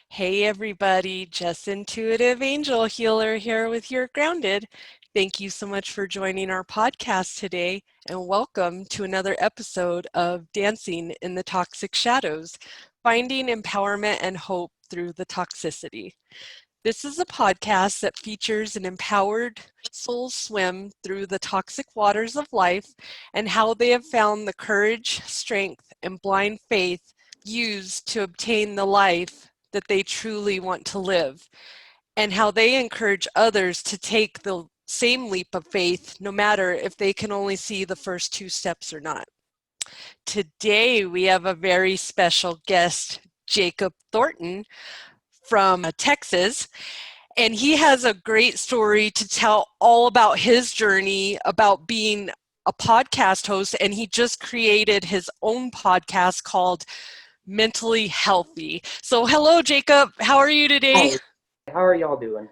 Hey everybody, Just Intuitive Angel Healer here with your Grounded. Thank you so much for joining our podcast today and welcome to another episode of Dancing in the Toxic Shadows, Finding Empowerment and Hope Through the Toxicity. This is a podcast that features an empowered soul swim through the toxic waters of life and how they have found the courage, strength, and blind faith used to obtain the life that they truly want to live, and how they encourage others to take the same leap of faith, no matter if they can only see the first two steps or not. Today, we have a very special guest, Jacob Thornton from Texas, and he has a great story to tell all about his journey about being a podcast host, and he just created his own podcast called Mentally Healthy. So hello, Jacob. How are you today? Hi, how are y'all doing?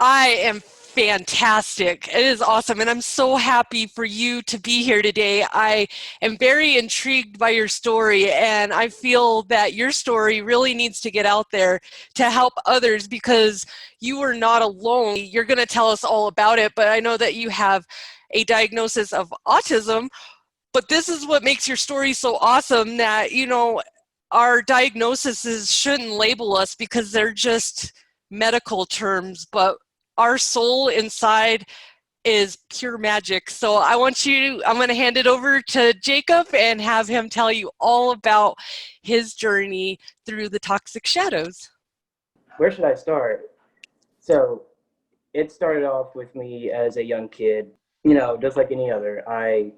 I am fantastic. It is awesome. And I'm so happy for you to be here today. I am very intrigued by your story, and I feel that your story really needs to get out there to help others because you are not alone. You're going to tell us all about it, but I know that you have a diagnosis of autism. But this is what makes your story so awesome, that, our diagnoses shouldn't label us because they're just medical terms, but our soul inside is pure magic. So I'm going to hand it over to Jacob and have him tell you all about his journey through the toxic shadows. Where should I start? So, it started off with me as a young kid, just like any other. I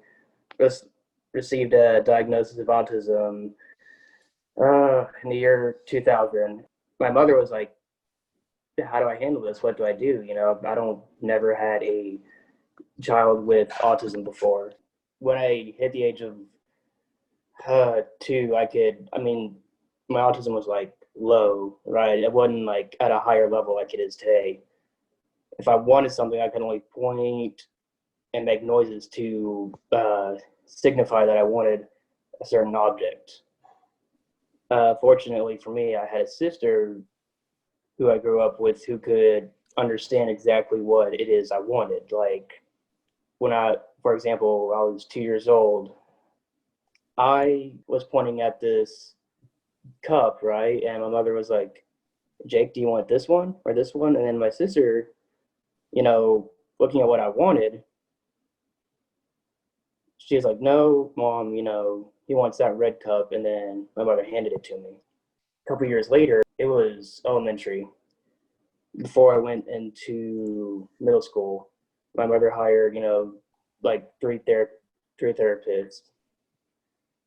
received a diagnosis of autism in the year 2000. My mother was like, how do I handle this? What do I do? I never had a child with autism before. When I hit the age of 2, my autism was like low, right? It wasn't like at a higher level like it is today. If I wanted something, I could only point and make noises to signify that I wanted a certain object. Fortunately for me, I had a sister who I grew up with who could understand exactly what it is I wanted. Like for example, I was 2 years old, I was pointing at this cup, right? And my mother was like, Jake, do you want this one or this one? And then my sister, looking at what I wanted, she was like, no, Mom, he wants that red cup. And then my mother handed it to me. A couple years later, it was elementary. Before I went into middle school, my mother hired, like three therapists.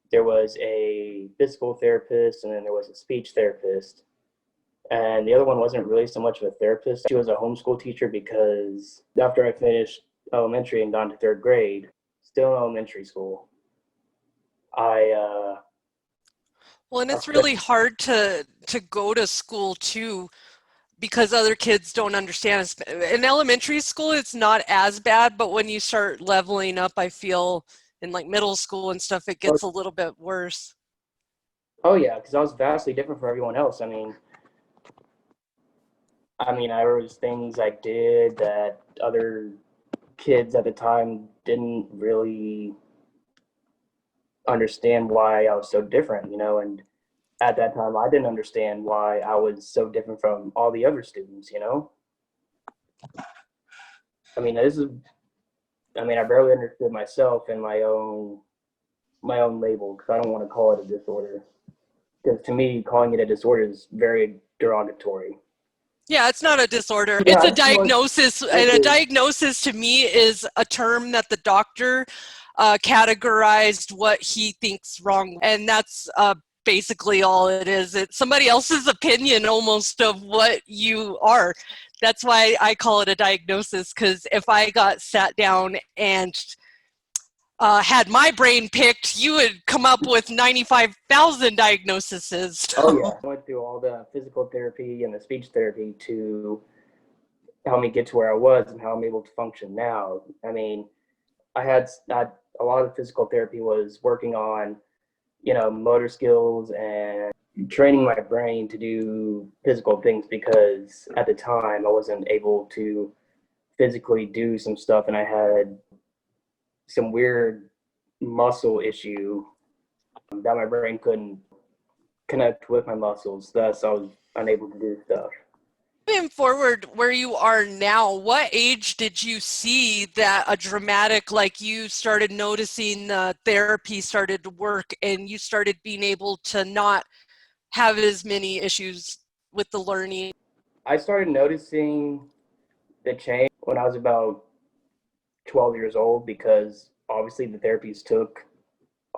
There was a physical therapist, and then there was a speech therapist. And the other one wasn't really so much of a therapist. She was a homeschool teacher because after I finished elementary and gone to 3rd grade, still in elementary school, Well, and it's really hard to go to school too, because other kids don't understand. In elementary school, it's not as bad, but when you start leveling up, I feel in like middle school and stuff, it gets a little bit worse. Oh yeah, because I was vastly different from everyone else. There was things I did that other kids at the time didn't really understand why I was so different, and at that time I didn't understand why I was so different from all the other students. I barely understood myself and my own label, because I don't want to call it a disorder, because to me calling it a disorder is very derogatory. Yeah, it's not a disorder. Yeah, It's a diagnosis, and a diagnosis to me is a term that the doctor categorized what he thinks wrong, and that's basically all it is. It's somebody else's opinion almost of what you are. That's why I call it a diagnosis, because if I got sat down and had my brain picked, you would come up with 95,000 diagnoses. Oh yeah, I went through all the physical therapy and the speech therapy to help me get to where I was and how I'm able to function now. I had a lot of the physical therapy was working on, motor skills and training my brain to do physical things because at the time I wasn't able to physically do some stuff and I had some weird muscle issue that my brain couldn't connect with my muscles. Thus, I was unable to do stuff. Moving forward, where you are now, what age did you see that a dramatic, like you started noticing therapy started to work and you started being able to not have as many issues with the learning? I started noticing the change when I was about 12 years old because obviously the therapies took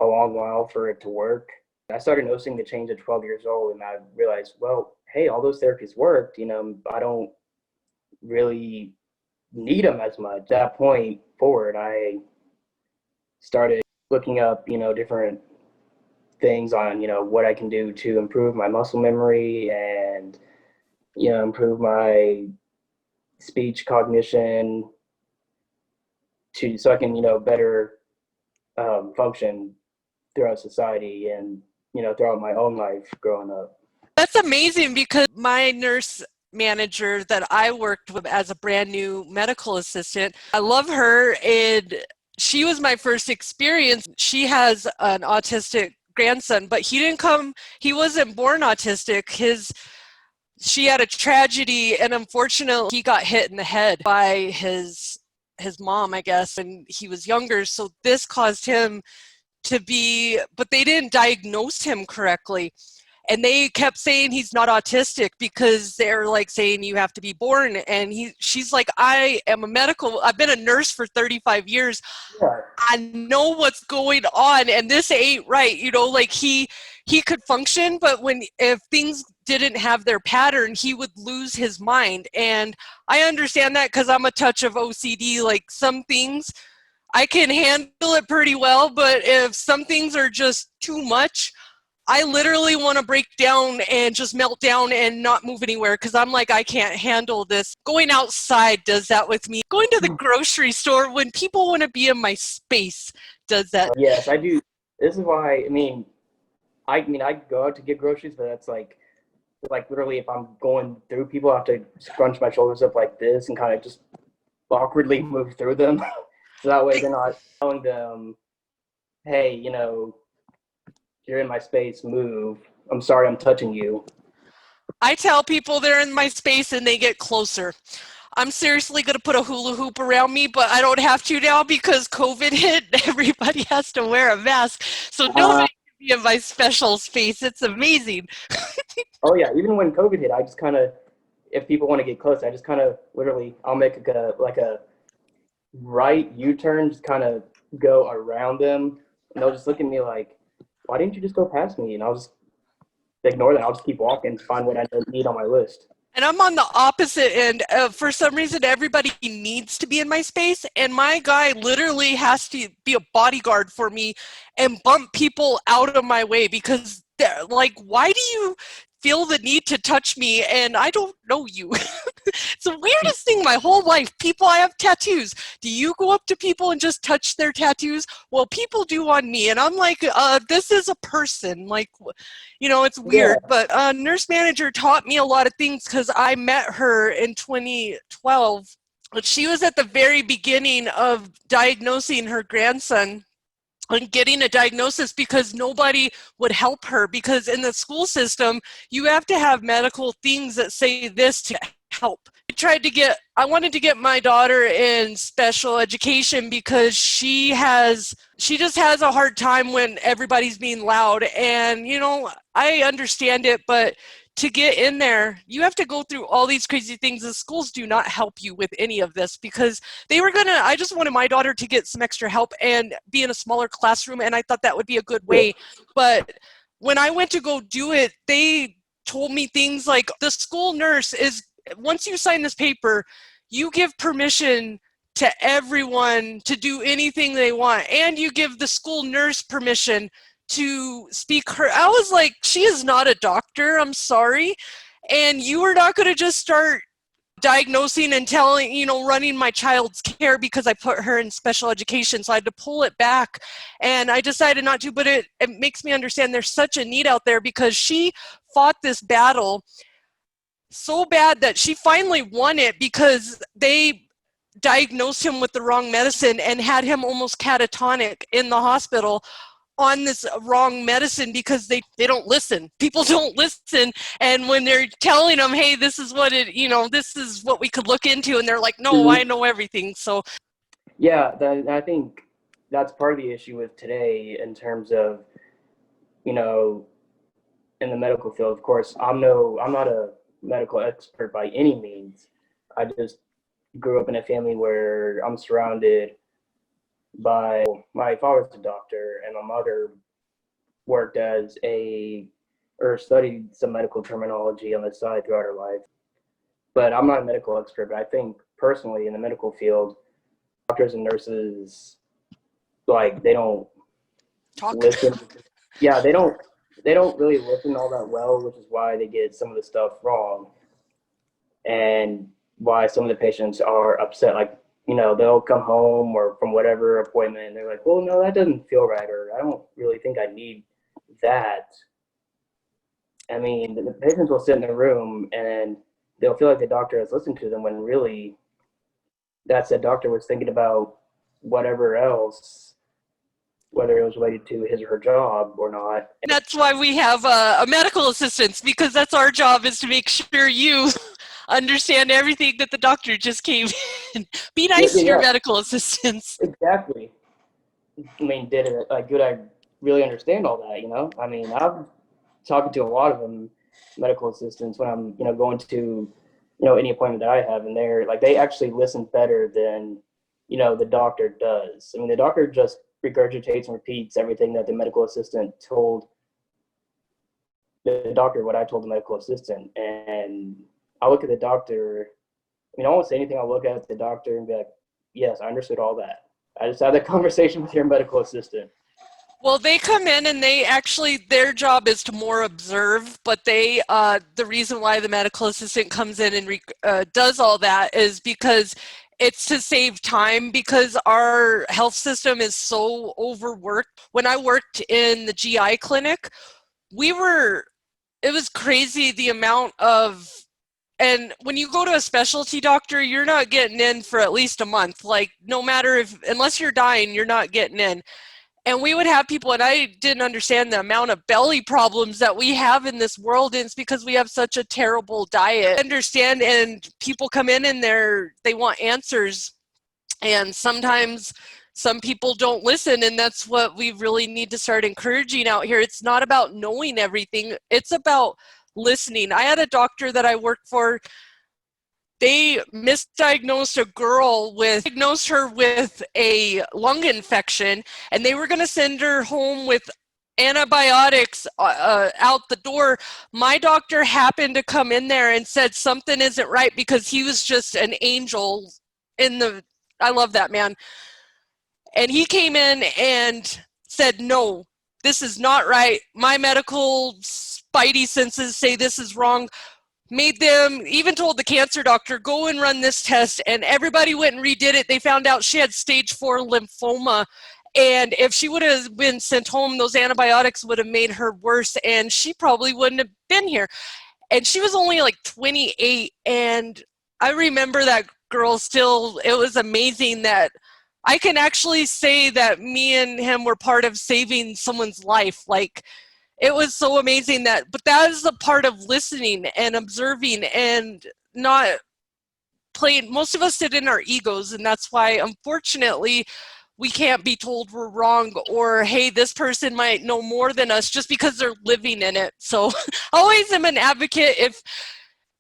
a long while for it to work. I started noticing the change at 12 years old and I realized, well, hey, all those therapies worked. I don't really need them as much. At that point forward, I started looking up, different things on, what I can do to improve my muscle memory and, improve my speech cognition so I can, better function throughout society and, throughout my own life growing up. That's amazing because my nurse manager that I worked with as a brand new medical assistant, I love her, and she was my first experience. She has an autistic grandson, but he wasn't born autistic. She had a tragedy, and unfortunately he got hit in the head by his mom, I guess, when he was younger. So this caused him but they didn't diagnose him correctly. And they kept saying he's not autistic because they're like saying you have to be born. And she's like, I've been a nurse for 35 years. Yeah. I know what's going on, and this ain't right. Like he could function, but if things didn't have their pattern, he would lose his mind. And I understand that because I'm a touch of OCD. Like some things I can handle it pretty well, but if some things are just too much, I literally want to break down and just melt down and not move anywhere because I'm like, I can't handle this. Going outside does that with me. Going to the grocery store when people want to be in my space does that. Yes, I do. This is why, I go out to get groceries, but that's like literally if I'm going through people, I have to scrunch my shoulders up like this and kind of just awkwardly move through them. So that way they're not telling them, hey, you're in my space, move. I'm sorry I'm touching you. I tell people they're in my space and they get closer. I'm seriously going to put a hula hoop around me, but I don't have to now because COVID hit. Everybody has to wear a mask. So nobody can be in my special space. It's amazing. Oh, yeah. Even when COVID hit, I just kind of, if people want to get close, I just kind of literally, I'll make a right U-turn, just kind of go around them. And they'll just look at me like, why didn't you just go past me? And I'll just ignore that. I'll just keep walking and find what I need on my list. And I'm on the opposite end. For some reason, everybody needs to be in my space. And my guy literally has to be a bodyguard for me and bump people out of my way because they're like, why do you feel the need to touch me? And I don't know you. It's the weirdest thing my whole life. People, I have tattoos. Do you go up to people and just touch their tattoos? Well, people do on me. And I'm like, this is a person. Like, it's weird. Yeah. But nurse manager taught me a lot of things because I met her in 2012. But she was at the very beginning of diagnosing her grandson and getting a diagnosis because nobody would help her because in the school system, you have to have medical things that say this to help. I wanted to get my daughter in special education because she just has a hard time when everybody's being loud. And, I understand it, but to get in there, you have to go through all these crazy things. The schools do not help you with any of this because I just wanted my daughter to get some extra help and be in a smaller classroom. And I thought that would be a good way. But when I went to go do it, they told me things like the school nurse once you sign this paper, you give permission to everyone to do anything they want. And you give the school nurse permission to speak her. I was like, she is not a doctor. I'm sorry. And you are not going to just start diagnosing and telling, running my child's care because I put her in special education. So I had to pull it back, and I decided not to, but it makes me understand there's such a need out there, because she fought this battle so bad that she finally won it, because they diagnosed him with the wrong medicine and had him almost catatonic in the hospital on this wrong medicine, because they don't listen. People don't listen. And when they're telling them, hey, this is what this is what we could look into, and they're like, no, I know everything. So yeah, I think that's part of the issue with today in terms of, in the medical field. Of course, I'm not a medical expert by any means. I just grew up in a family where I'm surrounded by, my father's a doctor and my mother worked as or studied some medical terminology on the side throughout her life. But I'm not a medical expert, but I think personally in the medical field, doctors and nurses, like, they don't talk. listen. Yeah, they don't really listen all that well, which is why they get some of the stuff wrong, and why some of the patients are upset. Like, they'll come home or from whatever appointment, and they're like, well, no, that doesn't feel right, or I don't really think I need that. I mean, the patients will sit in the room and they'll feel like the doctor has listened to them, when really that's the doctor was thinking about whatever else, whether it was related to his or her job or not. That's why we have a medical assistants, because that's our job, is to make sure you understand everything that the doctor just came in. Be Yeah, nice yeah, to your yeah, medical assistants. exactly. I mean, did I really understand all that? I mean, I'm talking to a lot of them, medical assistants, when I'm going to any appointment that I have, and they're like, they actually listen better than the doctor does. I mean, the doctor just regurgitates and repeats everything that the medical assistant told the doctor, what I told the medical assistant. And I look at the doctor, I mean, I won't say anything. I'll look at the doctor and be like, yes, I understood all that. I just had that conversation with your medical assistant. Well, they come in and they actually, their job is to more observe, but the reason why the medical assistant comes in and does all that is because it's to save time, because our health system is so overworked. When I worked in the GI clinic, it was crazy the amount of, and when you go to a specialty doctor, you're not getting in for at least a month. Like, no matter unless you're dying, you're not getting in. And we would have people, and I didn't understand the amount of belly problems that we have in this world, and it's because we have such a terrible diet. I understand, and people come in and they want answers, and sometimes some people don't listen, and that's what we really need to start encouraging out here. It's not about knowing everything, it's about listening. I had a doctor that I worked for. They misdiagnosed a girl diagnosed her with a lung infection, and they were going to send her home with antibiotics out the door. My doctor happened to come in there and said something isn't right, because he was just an angel I love that man. And he came in and said, no, this is not right. My medical spidey senses say this is wrong. Made them, even told the cancer doctor, go and run this test, and everybody went and redid it. They found out she had stage 4 lymphoma, and if she would have been sent home, those antibiotics would have made her worse, and she probably wouldn't have been here. And she was only like 28, and I remember that girl still. It was amazing that I can actually say that me and him were part of saving someone's life. Like, it was so amazing but that is the part of listening and observing, and not playing. Most of us sit in our egos, and that's why, unfortunately, we can't be told we're wrong, or hey, this person might know more than us, just because they're living in it. So always am an advocate. If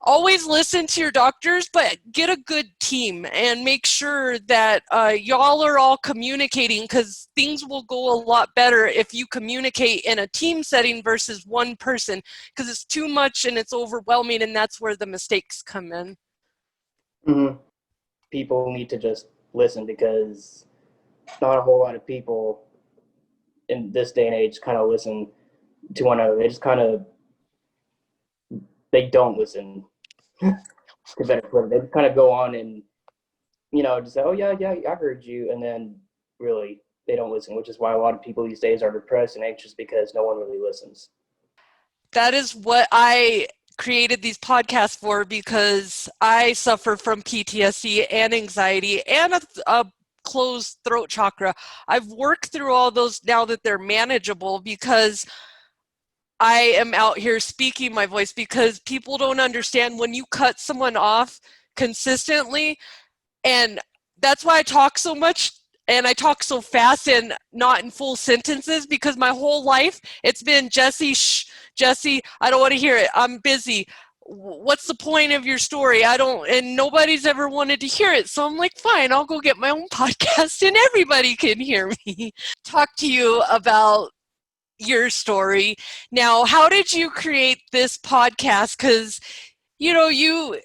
always listen to your doctors, but get a good team and make sure that y'all are all communicating, because things will go a lot better if you communicate in a team setting versus one person, because it's too much and it's overwhelming, and that's where the mistakes come in. Mm-hmm. People need to just listen, because not a whole lot of people in this day and age kind of listen to one another. They don't listen. to better put it. They kind of go on and, just say, oh, yeah, I heard you. And then really they don't listen, which is why a lot of people these days are depressed and anxious because no one really listens. That is what I created these podcasts for, because I suffer from PTSD and anxiety and a closed throat chakra. I've worked through all those now that they're manageable, because I am out here speaking my voice, because people don't understand when you cut someone off consistently. And that's why I talk so much and I talk so fast and not in full sentences, because my whole life it's been Jesse, shh, Jesse, I don't want to hear it. I'm busy. What's the point of your story? I don't, and nobody's ever wanted to hear it. So I'm like, fine, I'll go get my own podcast and everybody can hear me. Talk to you about your story. Now, how did you create this podcast? Because, you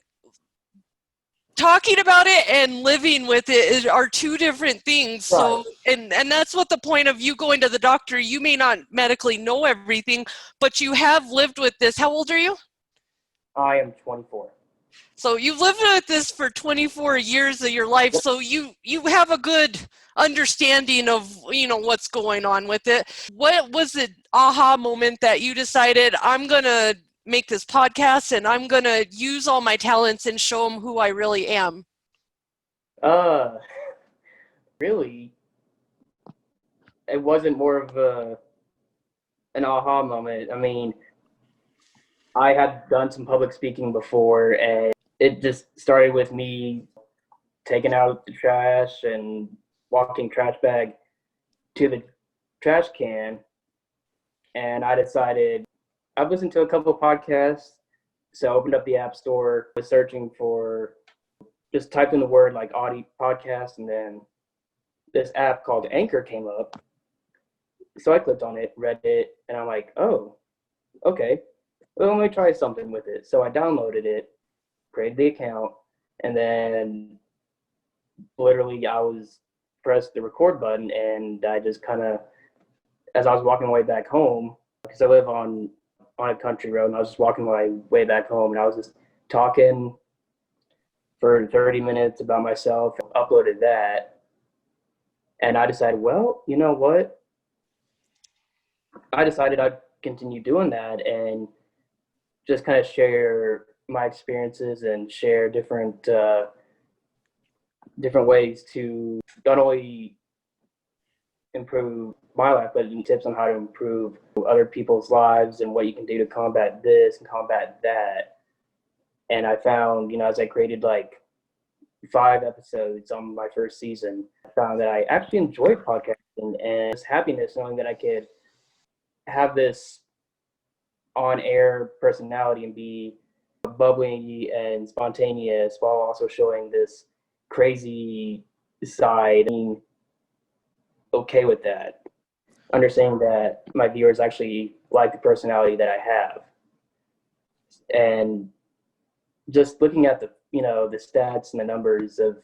talking about it and living with it are two different things. So, Right. and that's what the point of you going to the doctor. You may not medically know everything, but you have lived with this. How old are you? I am 24. So you've lived with this for 24 years of your life. Yep. So you have a good understanding of, what's going on with it. What was the aha moment that you decided, I'm going to make this podcast and I'm going to use all my talents and show them who I really am? Uh, Really, it wasn't more of an aha moment. I mean, I had done some public speaking before, and it just started with me taking out the trash and walking trash bag to the trash can. And I decided I've listened to a couple of podcasts, so I opened up the App Store, was searching for, just typed in the word like audio podcast, and then this app called Anchor came up. So I clicked on it, read it, and I'm like, oh, okay, well, let me try something with it. So I downloaded it, created the account, and then literally I was pressed the record button, and I just kind of, as I was walking my way back home, because I live on a country road, and I was just walking my way back home, and I was just talking for 30 minutes about myself, uploaded that, and I decided, well, you know what? I decided I'd continue doing that and just kind of share my experiences and share different ways to not only improve my life, but tips on how to improve other people's lives and what you can do to combat this and combat that. And I found, as I created like 5 episodes on my first season, I found that I actually enjoy podcasting, and it's happiness knowing that I could have this on-air personality and be bubbly and spontaneous while also showing this crazy side. Being okay with that, understanding that my viewers actually like the personality that I have, and just looking at the stats and the numbers of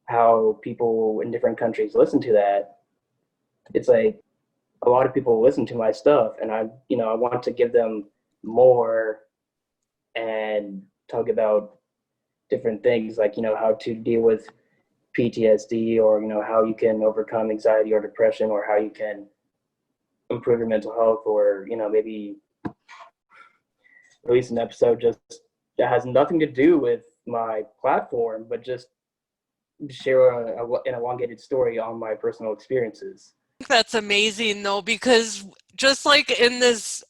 how people in different countries listen to that. It's like a lot of people listen to my stuff, and I want to give them more and talk about different things like how to deal with PTSD, or how you can overcome anxiety or depression, or how you can improve your mental health, or maybe release an episode just that has nothing to do with my platform, but just share an elongated story on my personal experiences. That's amazing though, because just like in this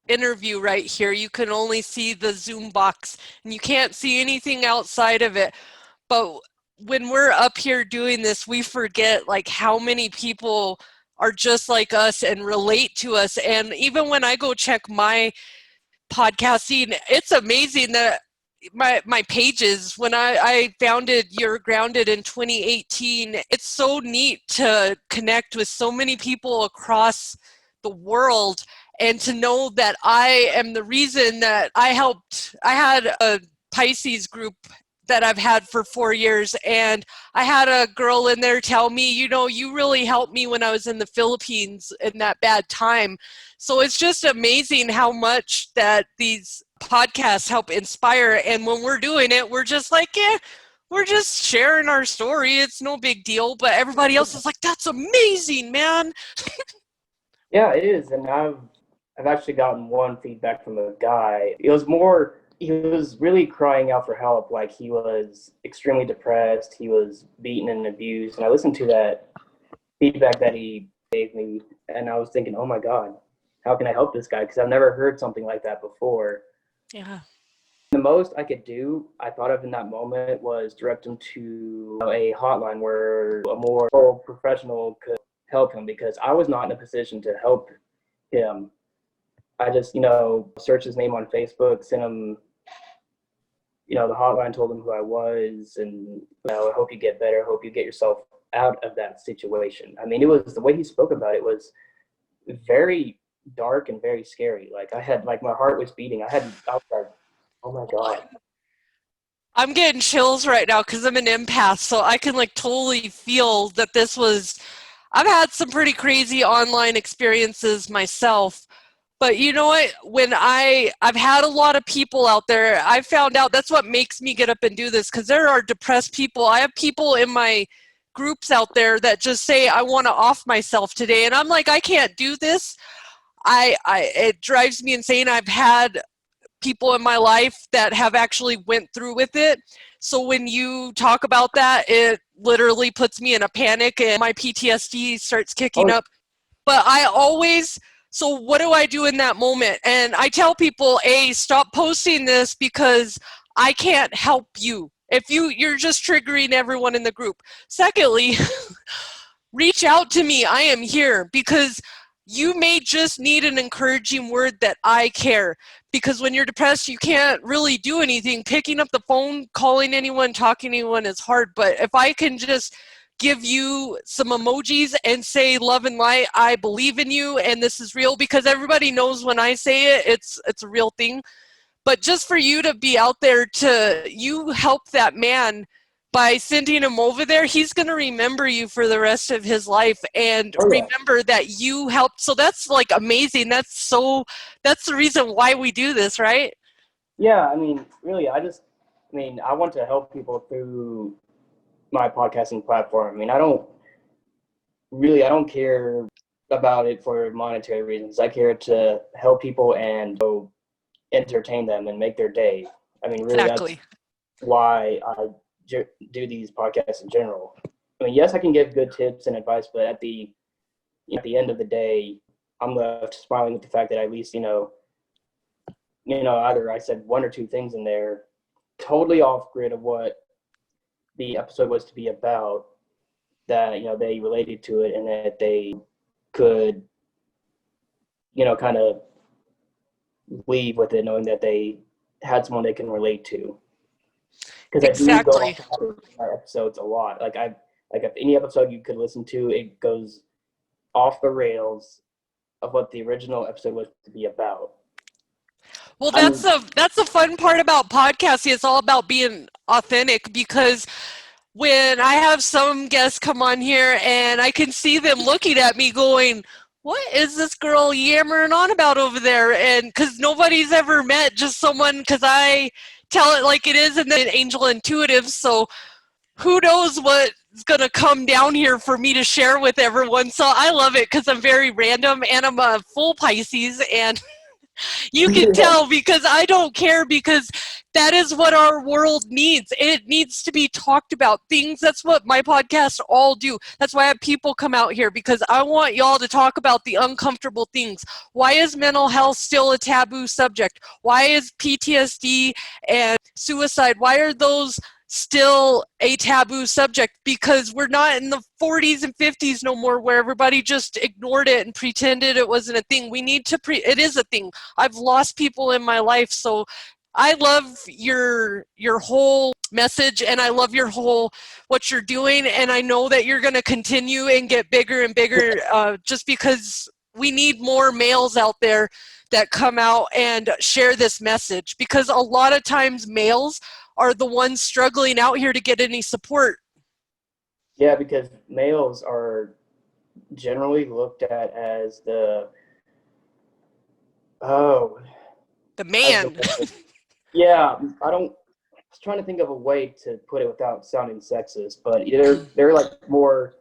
interview right here, you can only see the Zoom box and you can't see anything outside of it. But when we're up here doing this, we forget like how many people are just like us and relate to us. And even when I go check my podcasting, it's amazing that my pages, when I founded You're Grounded in 2018, it's so neat to connect with so many people across the world, and to know that I am the reason that I had a Pisces group that I've had for 4 years, and I had a girl in there tell me, you really helped me when I was in the Philippines in that bad time. So it's just amazing how much that these podcasts help inspire. And when we're doing it, we're just like, yeah, we're just sharing our story. It's no big deal. But everybody else is like, that's amazing, man. Yeah, it is. And I've actually gotten one feedback from a guy. He was really crying out for help. Like he was extremely depressed. He was beaten and abused. And I listened to that feedback that he gave me, and I was thinking, oh my God, how can I help this guy? Because I've never heard something like that before. Yeah. The most I could do, I thought of in that moment, was direct him to a hotline where a more professional could help him, because I was not in a position to help him. I just, searched his name on Facebook, sent him, the hotline, told him who I was, and, I hope you get better, hope you get yourself out of that situation. I mean, it was, the way he spoke about it was very dark and very scary. Like my heart was beating. I was like, oh my God. I'm getting chills right now because I'm an empath, so I can like totally feel that this was. I've had some pretty crazy online experiences myself, but you know what? I've had a lot of people out there, I found out that's what makes me get up and do this, because there are depressed people. I have people in my groups out there that just say I want to off myself today, and I'm like, I can't do this. I it drives me insane. I've had people in my life that have actually went through with it. So when you talk about that, it literally puts me in a panic and my PTSD starts kicking Oh, up. But I always, so what do I do in that moment? And I tell people, A, stop posting this because I can't help you. If you're just triggering everyone in the group. Secondly, reach out to me. I am here because you may just need an encouraging word that I care. Because when you're depressed, you can't really do anything. Picking up the phone, calling anyone, talking to anyone is hard. But if I can just give you some emojis and say love and light, I believe in you and this is real, because everybody knows when I say it, it's a real thing. But just for you to be out there, you help that man by sending him over there, he's going to remember you for the rest of his life and oh yeah. remember that you helped. So that's like amazing. That's the reason why we do this, right? Yeah. I mean, really, I want to help people through my podcasting platform. I mean, I don't care about it for monetary reasons. I care to help people and entertain them and make their day. I mean, really, that's Exactly. why I do these podcasts in general. I mean, yes, I can give good tips and advice, but at the end of the day, I'm left smiling with the fact that at least either I said one or two things in there totally off grid of what the episode was to be about, that they related to it and that they could kind of leave with it knowing that they had someone they can relate to. Because I do go Exactly. off my episodes a lot. Like if any episode you could listen to, it goes off the rails of what the original episode was to be about. Well, I mean, that's the fun part about podcasting. It's all about being authentic, because when I have some guests come on here and I can see them looking at me going, what is this girl yammering on about over there? And because nobody's ever met just someone, because I tell it like it is, and then angel intuitive. So who knows what's going to come down here for me to share with everyone. So I love it because I'm very random and I'm a full Pisces, and you can yeah, tell because I don't care, because that is what our world needs. It needs to be talked about. Things, that's what my podcasts all do. That's why I have people come out here, because I want y'all to talk about the uncomfortable things. Why is mental health still a taboo subject? Why is PTSD and suicide, why are those still a taboo subject? Because we're not in the 40s and 50s no more, where everybody just ignored it and pretended it wasn't a thing. We need to it is a thing. I've lost people in my life, so I love your whole message, and I love your whole what you're doing, and I know that you're going to continue and get bigger and bigger, just because we need more males out there that come out and share this message, because a lot of times males are the ones struggling out here to get any support. yeah, because males are generally looked at as the, oh, The as the man. woman. Yeah, I don't. I was trying to think of a way to put it without sounding sexist, but they're like more.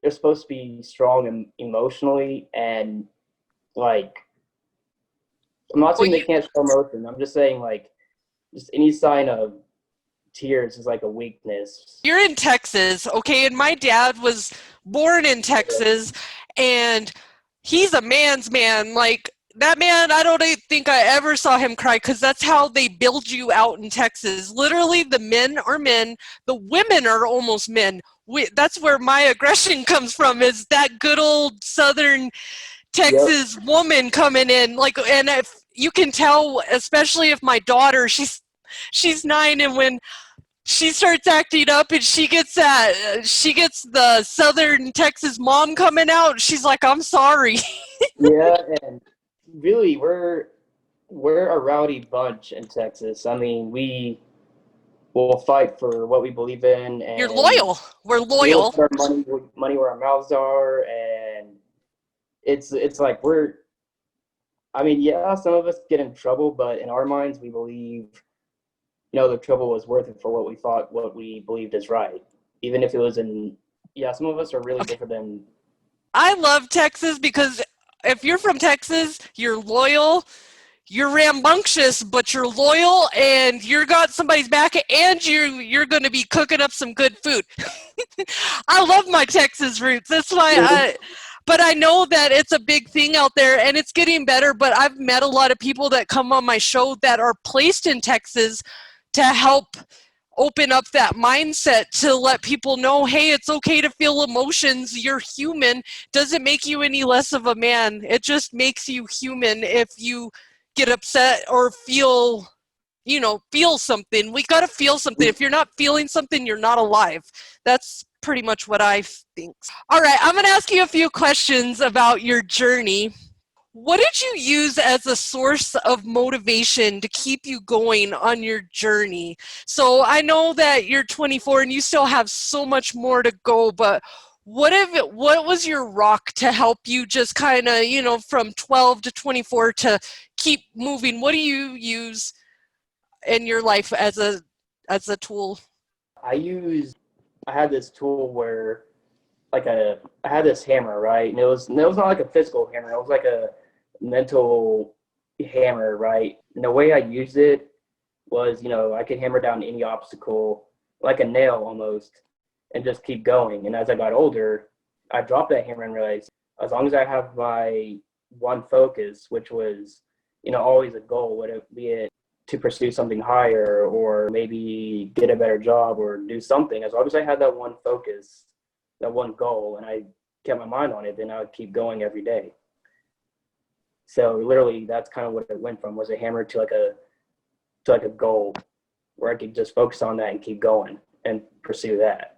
They're supposed to be strong and emotionally, and like I'm not Well, saying they can't show emotion. I'm just saying like just any sign of tears is like a weakness. you're in Texas, okay, and my dad was born in Texas, and he's a man's man. Like, that man, I don't think I ever saw him cry, because that's how they build you out in Texas. Literally, the men are men, the women are almost men. That's where my aggression comes from, is that good old Southern Yep. Texas woman coming in. Like, and if you can tell, especially if my daughter, she's 9, and when she starts acting up and she gets the Southern Texas mom coming out, she's like, I'm sorry. Yeah, and really, we're a rowdy bunch in Texas. I mean, we will fight for what we believe in, You're and loyal. We're we'll loyal. put our money where our mouths are, and it's like we're. I mean, yeah, some of us get in trouble, but in our minds, we believe, the trouble was worth it for what we believed is right, even if it was in. Yeah, some of us are really Okay. different than. I love Texas because if you're from Texas, you're loyal, you're rambunctious, but you're loyal, and you're got somebody's back, and you're going to be cooking up some good food. I love my Texas roots. That's why but I know that it's a big thing out there, and it's getting better. But I've met a lot of people that come on my show that are placed in Texas to help open up that mindset, to let people know, hey, it's okay to feel emotions. You're human. Doesn't make you any less of a man. It just makes you human if you get upset or feel something. We got to feel something. If you're not feeling something, you're not alive. That's pretty much what I think. All right, I'm going to ask you a few questions about your journey. What did you use as a source of motivation to keep you going on your journey? So I know that you're 24 and you still have so much more to go, but what was your rock to help you just kind of, from 12 to 24 to keep moving? What do you use in your life as a tool? I had this tool where I had this hammer, right? And it was not like a physical hammer. It was like a mental hammer, right? And the way I used it was, I could hammer down any obstacle like a nail almost and just keep going. And as I got older, I dropped that hammer and realized as long as I have my one focus, which was, always a goal, would it be it to pursue something higher or maybe get a better job or do something, as long as I had that one focus, that one goal, and I kept my mind on it, then I would keep going every day. So literally, that's kind of what it went from, was a hammer to like a goal where I could just focus on that and keep going and pursue that.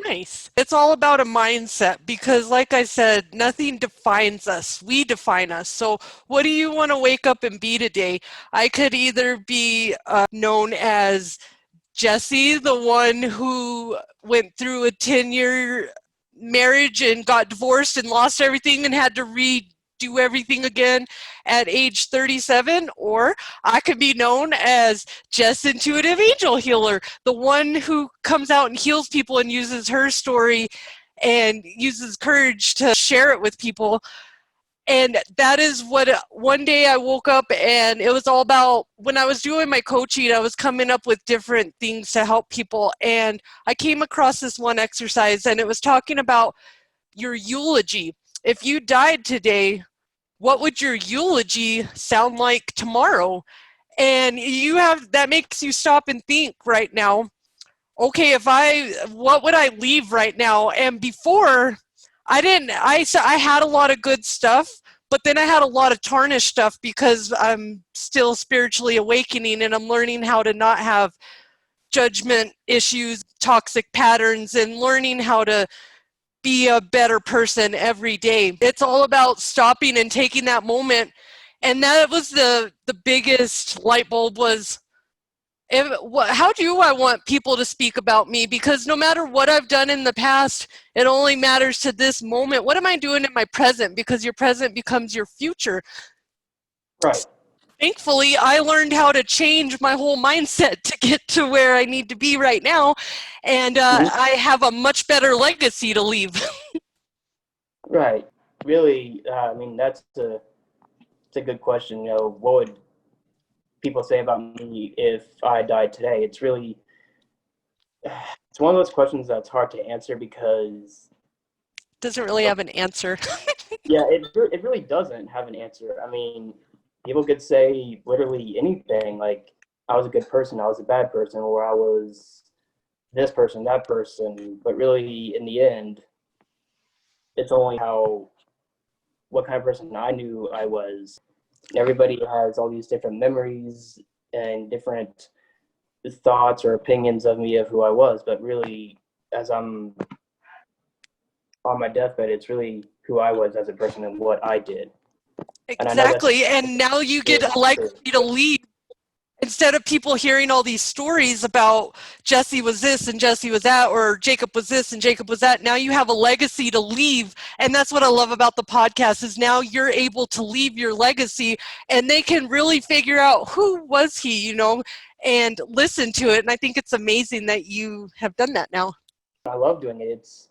Nice. It's all about a mindset because, like I said, nothing defines us. We define us. So, what do you want to wake up and be today? I could either be known as Jesse, the one who went through a 10-year marriage and got divorced and lost everything and had to redo everything again at age 37, or I could be known as Jess Intuitive Angel Healer, the one who comes out and heals people and uses her story and uses courage to share it with people. And that is what one day I woke up and it was all about, when I was doing my coaching, I was coming up with different things to help people. And I came across this one exercise and it was talking about your eulogy. If you died today, what would your eulogy sound like tomorrow? And that makes you stop and think right now, okay, what would I leave right now? And before, I had a lot of good stuff, but then I had a lot of tarnished stuff because I'm still spiritually awakening and I'm learning how to not have judgment issues, toxic patterns, and learning how to be a better person every day. It's all about stopping and taking that moment. And that was the biggest light bulb was, how do I want people to speak about me? Because no matter what I've done in the past, it only matters to this moment. What am I doing in my present? Because your present becomes your future. Right. Thankfully, I learned how to change my whole mindset to get to where I need to be right now, and I have a much better legacy to leave. Right. Really, I mean, it's a good question. You know, what would people say about me if I died today? It's one of those questions that's hard to answer because, Doesn't really have an answer. yeah, it really doesn't have an answer. I mean, people could say literally anything, like I was a good person, I was a bad person, or I was this person, that person. But really, in the end, it's only how what kind of person I knew I was. Everybody has all these different memories and different thoughts or opinions of me of who I was, but really, as I'm on my deathbed, it's really who I was as a person and what I did. And I know that's Exactly, and now you get a true. legacy to leave. Instead of people hearing all these stories about Jesse was this and Jesse was that, or Jacob was this and Jacob was that, now you have a legacy to leave. And that's what I love about the podcast is now you're able to leave your legacy and they can really figure out who was he, and listen to it. And I think it's amazing that you have done that now. I love doing it. It's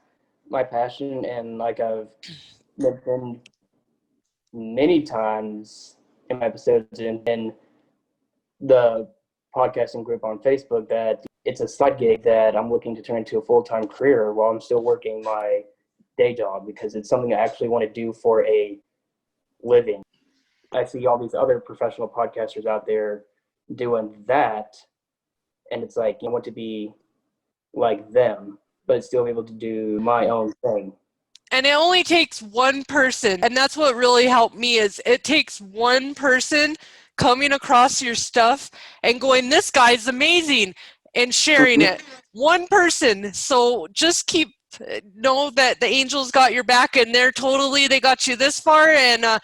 my passion, and like I've mentioned many times in my episodes and in the podcasting group on Facebook, that it's a side gig that I'm looking to turn into a full-time career while I'm still working my day job, because it's something I actually want to do for a living. I see all these other professional podcasters out there doing that, and it's like, I want to be like them, but still be able to do my own thing. And it only takes one person, and that's what really helped me is it takes one person coming across your stuff and going, this guy's amazing, and sharing it. One person. So just know that the angels got your back, and they got you this far, and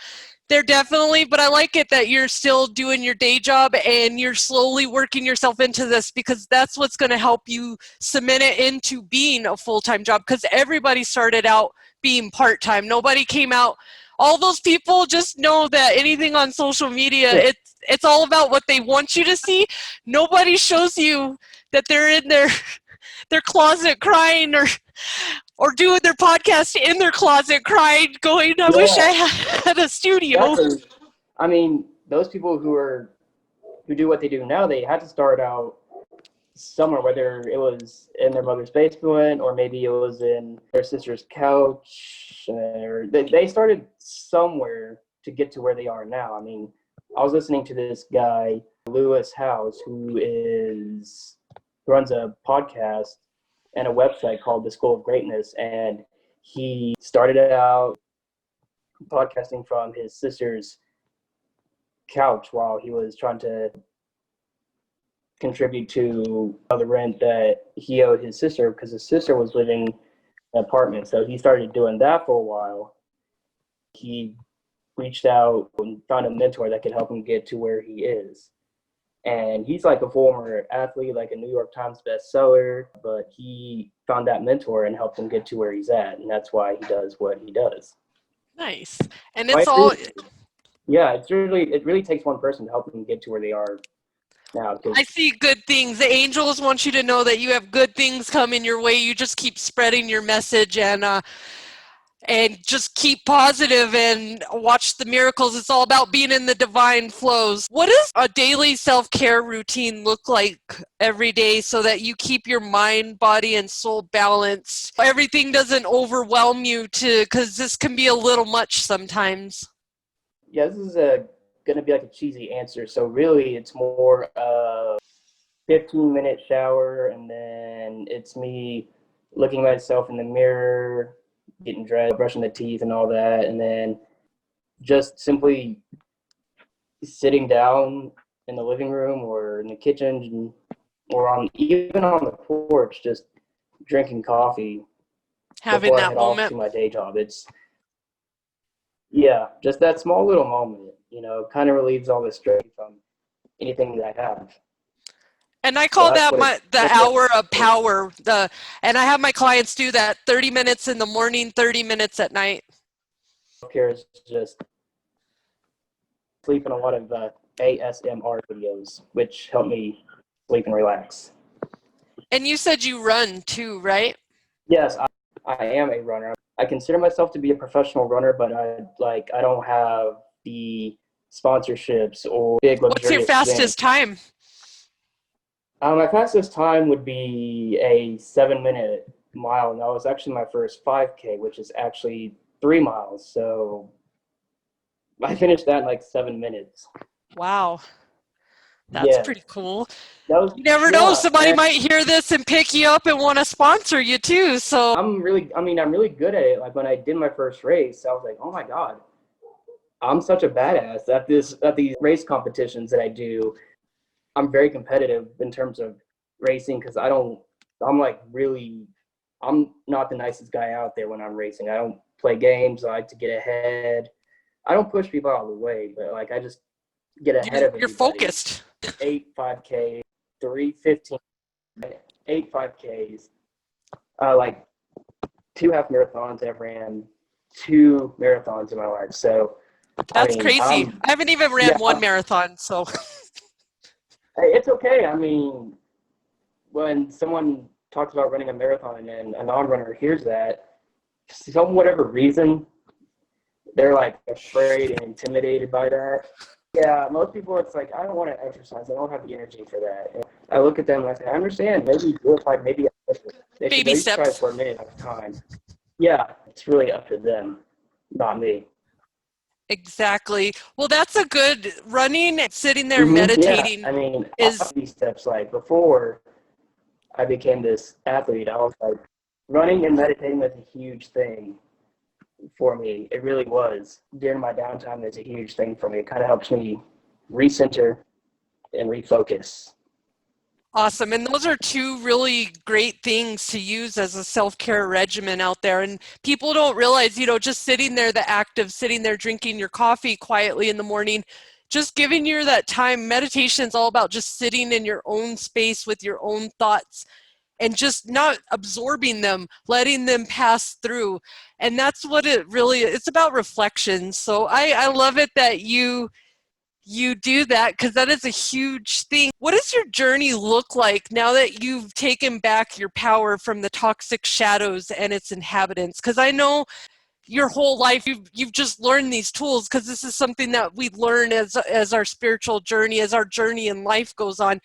they're definitely, but I like it that you're still doing your day job and you're slowly working yourself into this, because that's what's going to help you cement it into being a full-time job, because everybody started out being part-time. Nobody came out. All those people, just know that anything on social media, it's all about what they want you to see. Nobody shows you that they're in their closet crying, or doing their podcast in their closet crying, going, I wish I had a studio. Exactly. I mean, those people who do what they do now, they had to start out somewhere, whether it was in their mother's basement or maybe it was in their sister's couch, or they started somewhere to get to where they are now. I mean, I was listening to this guy, Lewis House, who runs a podcast and a website called The School of Greatness, and he started out podcasting from his sister's couch while he was trying to contribute to the rent that he owed his sister, because his sister was living in an apartment. So he started doing that for a while. He reached out and found a mentor that could help him get to where he is. And he's like a former athlete, like a New York Times bestseller, but he found that mentor and helped him get to where he's at. And that's why he does what he does. Nice. And it's all... Yeah, it really takes one person to help them get to where they are now. I see good things. The angels want you to know that you have good things coming your way. You just keep spreading your message and just keep positive and watch the miracles. It's all about being in the divine flows. What does a daily self-care routine look like every day so that you keep your mind, body, and soul balanced? Everything doesn't overwhelm you because this can be a little much sometimes. Yeah, this is going to be like a cheesy answer. So really, it's more a 15-minute shower, and then it's me looking at myself in the mirror, getting dressed, brushing the teeth and all that, and then just simply sitting down in the living room or in the kitchen or even on the porch, just drinking coffee Having before I that head moment. off to my day job. Yeah, just that small little moment, kind of relieves all the stress from anything that I have. And I call that the hour of like. power. And I have my clients do that, 30 minutes in the morning, 30 minutes at night. Self-care is just sleeping a lot of ASMR videos, which help me sleep and relax. And you said you run too, right? Yes, I am a runner. I consider myself to be a professional runner, but I don't have the sponsorships or big What's your luxurious things. fastest time? My fastest time would be a 7-minute mile, and that was actually my first 5K, which is actually 3 miles. So I finished that in like 7 minutes. Wow, that's Yeah, pretty cool. that was You never know, yeah. somebody And might hear this and pick you up and want to sponsor you too. So I'm really good at it. Like when I did my first race, I was like, oh my God, I'm such a badass at these race competitions that I do. I'm very competitive in terms of racing because I'm like really, I'm not the nicest guy out there when I'm racing. I don't play games. I like to get ahead. I don't push people out of the way, but like I just get ahead of you're everybody. focused. 8 5K, 3:15, 8 5Ks, like 2 half marathons. I've ran 2 marathons in my life. So I That's mean, crazy. I haven't even ran one marathon, so it's okay. I mean, when someone talks about running a marathon and a non-runner hears that, for some whatever reason, they're like afraid and intimidated by that. Yeah, most people, it's like, I don't want to exercise. I don't have the energy for that. And I look at them and I say, I understand. Maybe do it like maybe they should baby at least try it steps. for a minute at a time. Yeah, it's really up to them, not me. Exactly. Well, that's a good running, sitting there Yeah, meditating I mean, is these steps, like before I became this athlete, I was like, running and meditating was a huge thing for me. It really was. During my downtime, it's a huge thing for me. It kind of helps me recenter and refocus. awesome. And those are two really great things to use as a self-care regimen out there. And people don't realize, just sitting there, the act of sitting there drinking your coffee quietly in the morning, just giving you that time. Meditation is all about just sitting in your own space with your own thoughts and just not absorbing them, letting them pass through. And that's what it's about, reflection. So I love it that you do that, because that is a huge thing. What does your journey look like now that you've taken back your power from the toxic shadows and its inhabitants? Because I know your whole life you've just learned these tools, because this is something that we learn as our spiritual journey, as our journey in life goes on.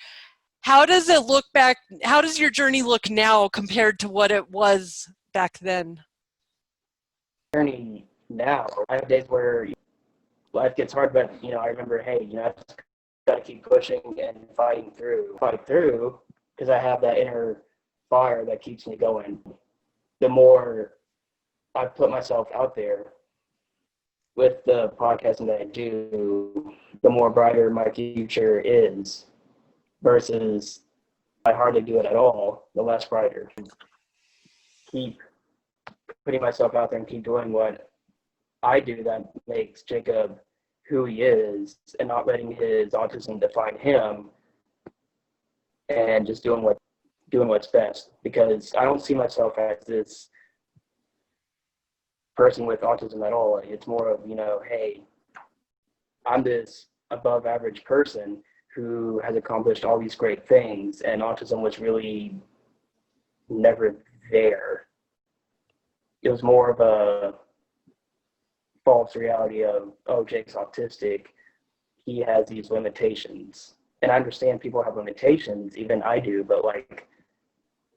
How does it look back? How does your journey look now compared to what it was back then? Journey now, I have days where life gets hard, but I remember, hey, I just got to keep pushing and fight through, because I have that inner fire that keeps me going. The more I put myself out there with the podcasting that I do, the more brighter my future is, versus I hardly do it at all, the less brighter. Keep putting myself out there and keep doing what I do that makes Jacob who he is, and not letting his autism define him, and just doing what's best, because I don't see myself as this person with autism at all. It's more of, hey, I'm this above average person who has accomplished all these great things, and autism was really never there. It was more of a false reality of, oh, Jake's autistic, he has these limitations. And I understand people have limitations, even I do, but like,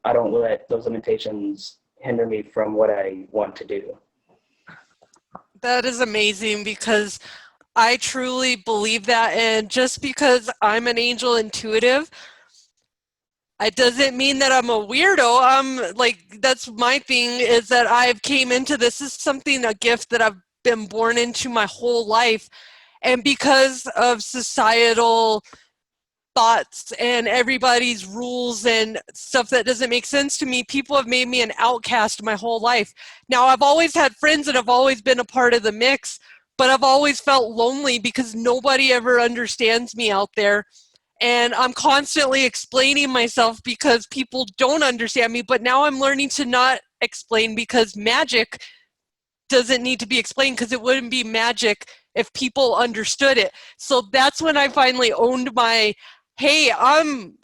I don't let those limitations hinder me from what I want to do. That is amazing, because I truly believe that. And just because I'm an angel intuitive, it doesn't mean that I'm a weirdo. I'm like, that's my thing, is that I've came into this is something, a gift that I've been born into my whole life. And because of societal thoughts and everybody's rules and stuff that doesn't make sense to me, people have made me an outcast my whole life. Now, I've always had friends and I've always been a part of the mix, but I've always felt lonely because nobody ever understands me out there. And I'm constantly explaining myself because people don't understand me. But now I'm learning to not explain, because magic doesn't need to be explained because it wouldn't be magic if people understood it. So that's when I finally owned my, hey,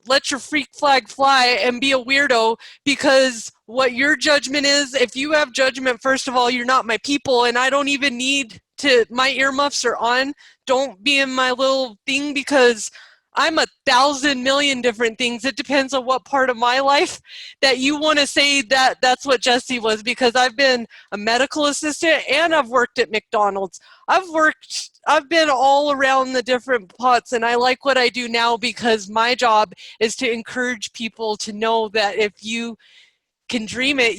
let your freak flag fly and be a weirdo, because what your judgment is, if you have judgment, first of all, you're not my people, and I don't even need to, my earmuffs are on. Don't be in my little thing, because I'm 1,000,000,000 different things. It depends on what part of my life that you want to say that that's what Jesse was, because I've been a medical assistant and I've worked at McDonald's. I've been all around the different pots, and I like what I do now because my job is to encourage people to know that if you can dream it,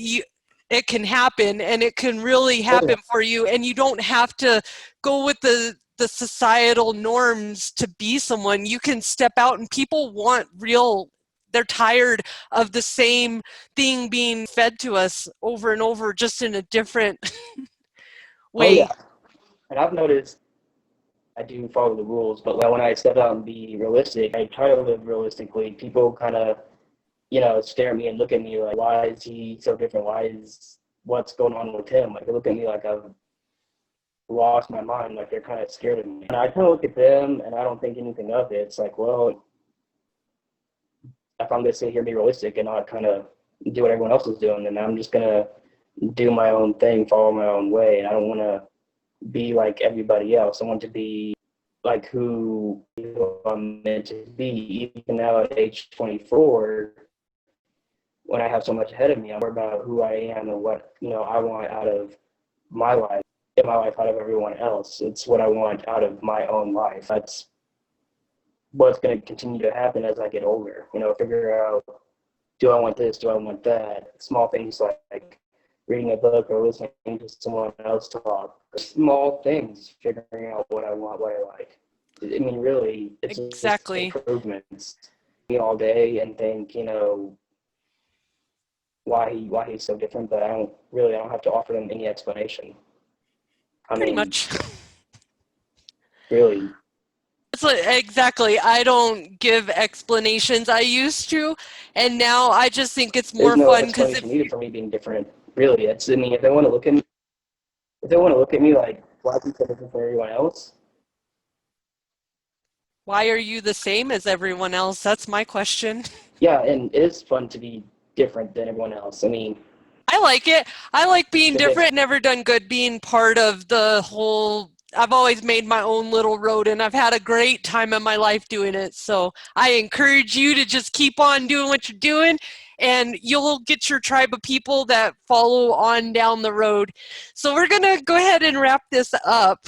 it can happen, and it can really happen for you, and you don't have to go with the societal norms to be someone. You can step out, and people want real, they're tired of the same thing being fed to us over and over, just in a different Oh yeah, way. and I've noticed I do follow the rules, but when I step out and be realistic, I try to live realistically. People kind of, stare at me and look at me like, why is he so different? What's going on with him? Like, they look at me like I've lost my mind, like they're kind of scared of me. And I kind of look at them and I don't think anything of it. It's like, well, if I'm going to sit here and be realistic and not kind of do what everyone else is doing, then I'm just going to do my own thing, follow my own way. And I don't want to be like everybody else. I want to be like who I'm meant to be. Even now at age 24, when I have so much ahead of me, I'm more about who I am and what, I want out of my life, get my life out of everyone else. It's what I want out of my own life. That's what's going to continue to happen as I get older. Figure out, do I want this? Do I want that? Small things like reading a book or listening to someone else talk. Small things, figuring out what I want, what I like. I mean, really, it's just Exactly. improvements. All day and think, why he's so different, but I don't have to offer them any explanation. I Pretty mean, much. really, Exactly. I don't give explanations. I used to, and now I just think it's there's more no fun because explanation needed for me being different. Really, I mean, if they want to look at me, like, why is he so different from everyone else? why are you the same as everyone else? That's my question. Yeah, and it is fun to be different than everyone else. I mean, I like it. I like being because different. Never done good being part of the whole. I've always made my own little road, and I've had a great time in my life doing it. So I encourage you to just keep on doing what you're doing, and you'll get your tribe of people that follow on down the road. So we're going to go ahead and wrap this up.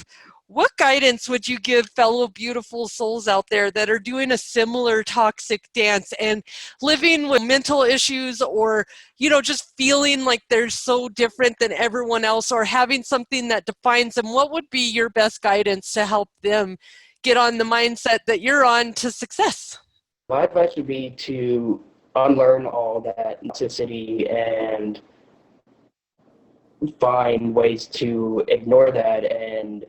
What guidance would you give fellow beautiful souls out there that are doing a similar toxic dance and living with mental issues, or just feeling like they're so different than everyone else, or having something that defines them? What would be your best guidance to help them get on the mindset that you're on to success? my advice would be to unlearn all that toxicity and find ways to ignore that and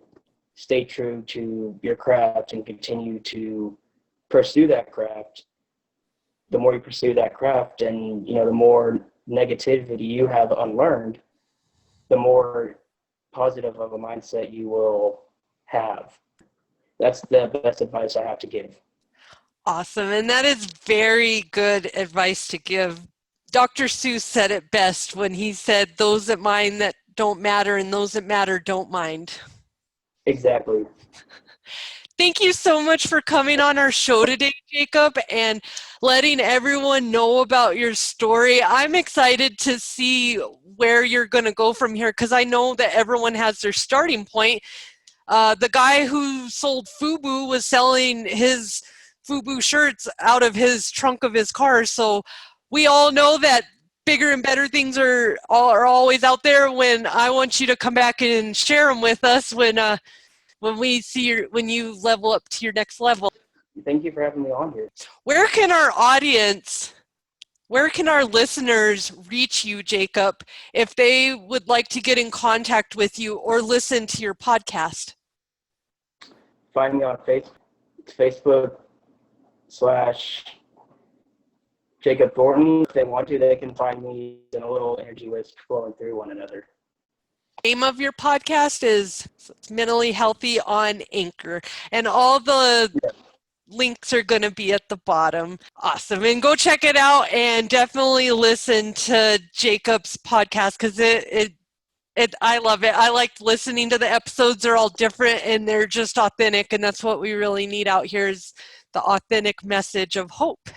stay true to your craft and continue to pursue that craft. The more you pursue that craft and, the more negativity you have unlearned, the more positive of a mindset you will have. That's the best advice I have to give. Awesome. And that is very good advice to give. Dr. Seuss said it best when he said, those that mind that don't matter, and those that matter don't mind. Exactly. Thank you so much for coming on our show today, Jacob, and letting everyone know about your story. I'm excited to see where you're going to go from here, because I know that everyone has their starting point. The guy who sold FUBU was selling his FUBU shirts out of his trunk of his car. So we all know that bigger and better things are always out there. When I want you to come back and share them with us when we see when you level up to your next level. Thank you for having me on here. Where can our audience, where can our listeners reach you, Jacob, if they would like to get in contact with you or listen to your podcast? Find me on Facebook/Jacob Thornton. If they want to, they can find me in a little energy list flowing through one another. Name of your podcast is Mentally Healthy on Anchor, and all the Yeah. links are going to be at the bottom. Awesome. And go check it out, and definitely listen to Jacob's podcast, because I love it. I like listening to the episodes. They're all different and they're just authentic, and that's what we really need out here, is the authentic message of hope.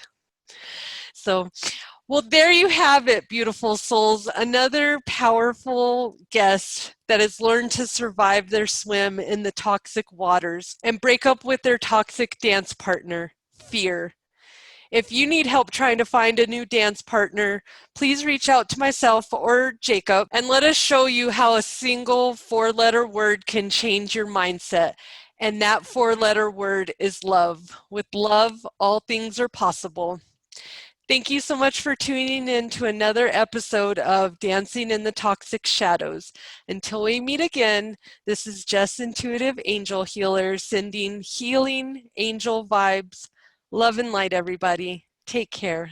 So, well, there you have it, beautiful souls. Another powerful guest that has learned to survive their swim in the toxic waters and break up with their toxic dance partner, fear. If you need help trying to find a new dance partner, please reach out to myself or Jacob and let us show you how a single 4-letter word can change your mindset. And that 4-letter word is love. With love, all things are possible. Thank you so much for tuning in to another episode of Dancing in the Toxic Shadows. Until we meet again, this is Jess Intuitive Angel Healer, sending healing angel vibes. Love and light, everybody. Take care.